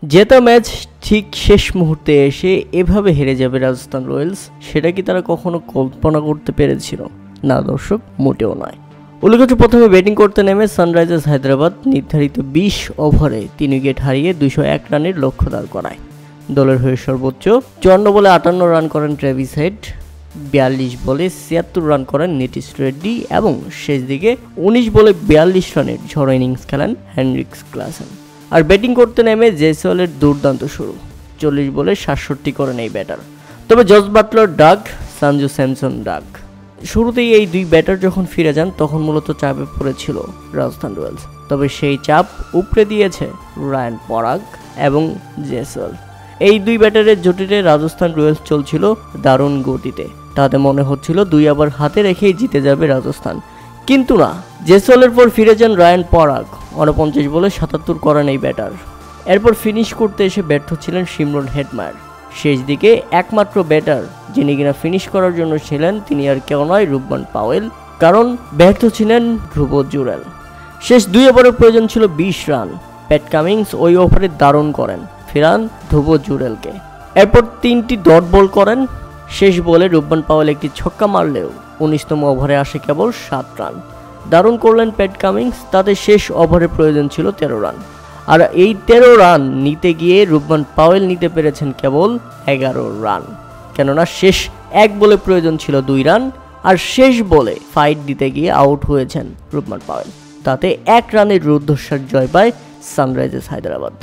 জেতা ম্যাচ ঠিক শেষ মুহূর্তে এসে এভাবে হেরে যাবে রাজস্থান রয়্যালস, সেটা কি তারা কখনো কল্পনা করতে পেরেছিল? না দর্শক, মোটেও নয়। উল্লেখ্য, প্রথমে ব্যাটিং করতে নেমে সানরাইজার্স হায়দ্রাবাদ নির্ধারিত 20 ওভারে 3 উইকেট হারিয়ে 201 রানের লক্ষ্য দাঁড় করায়। দলের হয়ে সর্বোচ্চ 54 বলে 58 রান করেন ট্রেভিস হেড, 42 বলে 76 রান করেন নীতিশ রেড্ডি এবং শেষ দিকে 19 বলে 42 রানের ঝড়ো ইনিংস খেলেন হেনরিক ক্লাসেন। আর ব্যাটিং করতে নেমে জেসওয়ালের দুর্দান্ত শুরু, 40 বলে 67 করেন এই ব্যাটার। তবে জস বাটলার ডাক, সঞ্জু স্যামসন ডাক। শুরুতেই এই দুই ব্যাটার যখন ফিরে যান তখন মূলত চাপে পড়েছিল রাজস্থান রয়্যালস, তবে সেই চাপ উপড়ে দিয়েছে রায়ান পরাগ এবং জেসওয়াল। এই দুই ব্যাটারের জুটিতে রাজস্থান রয়্যালস চলছিল দারুণ গতিতে, তাতে মনে হচ্ছিল 2 ওভার হাতে রেখেই জিতে যাবে রাজস্থান। কিন্তু না, জেসওয়ালের পর ফিরে যান রায়ান পরাগ, 49 বলে 77 করেন এই ব্যাটার। এরপর ফিনিশ করতে এসে ব্যর্থ ছিলেন শিমরন হেটমায়ার। শেষ দিকে একমাত্র ব্যাটার যিনি কিনা ফিনিশ করার জন্য ছিলেন তিনি আর কেউ নয়, রুবমান পাওয়েল, কারণ ব্যর্থ ছিলেন ধ্রুব জুরেল। শেষ 2 ওভারের প্রয়োজন ছিল 20 রান। প্যাট কামিন্স ওই ওভারে দারুণ করেন, ফেরান ধ্রুব জুরেলকে। এরপর 3টি ডট বল করেন। শেষ বলে রুবমান পাওয়েল একটি ছক্কা মারলেও 19তম ওভারে আসে কেবল 7 রান। দারুণ করলেন প্যাট কামিন্স, তাতে শেষ ওভারে প্রয়োজন ছিল 13 রান। আর এই 13 রান নিতে গিয়ে রুবমান পাওয়েল নিতে পেরেছেন কেবল 11 রান, কেননা শেষ 1 বলে প্রয়োজন ছিল 2 রান, আর শেষ বলে ফাইট দিতে গিয়ে আউট হয়েছেন রুবমান পাওয়েল। তাতে 1 রানের রুদ্ধশ্বাস জয় পায় সানরাইজার্স হায়দ্রাবাদ।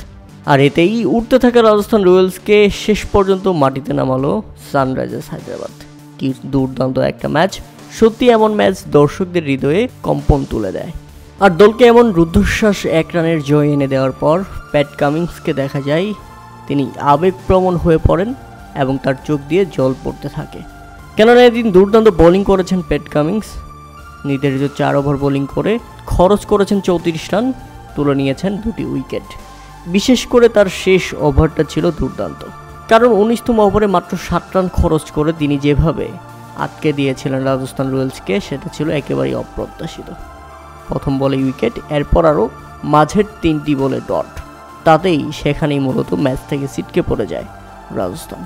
আর এতেই উঠতে থাকা রাজস্থান রয়্যালসকে শেষ পর্যন্ত মাটিতে নামালো সানরাইজার্স হায়দ্রাবাদ। কি দুর্দান্ত একটা ম্যাচ! সত্যি এমন ম্যাচ দর্শকদের হৃদয়ে কম্পন তুলে দেয়। আর দলকে এমন রুদ্ধশ্বাস 1 রানের জয় এনে দেওয়ার পর প্যাট কামিন্সকে দেখা যায় তিনি আবেগপ্রবণ হয়ে পড়েন এবং তার চোখ দিয়ে জল পড়তে থাকে। কেননা এদিন দুর্দান্ত বোলিং করেছেন প্যাট কামিন্স। নির্ধারিত 4 ওভার বোলিং করে খরচ করেছেন 34 রান, তুলে নিয়েছেন 2টি উইকেট। বিশেষ করে তার শেষ ওভারটা ছিল দুর্দান্ত, কারণ 19তম ওভারে মাত্র 7 রান খরচ করে তিনি যেভাবে আটকে দিয়েছিলেন রাজস্থান রয়্যালসকে সেটা ছিল একেবারেই অপ্রত্যাশিত। প্রথম বলে উইকেট, এরপর আরও মাঝের 3টি বলে ডট, তাতেই সেখানেই মূলত ম্যাচ থেকে ছিটকে পড়ে যায় রাজস্থান।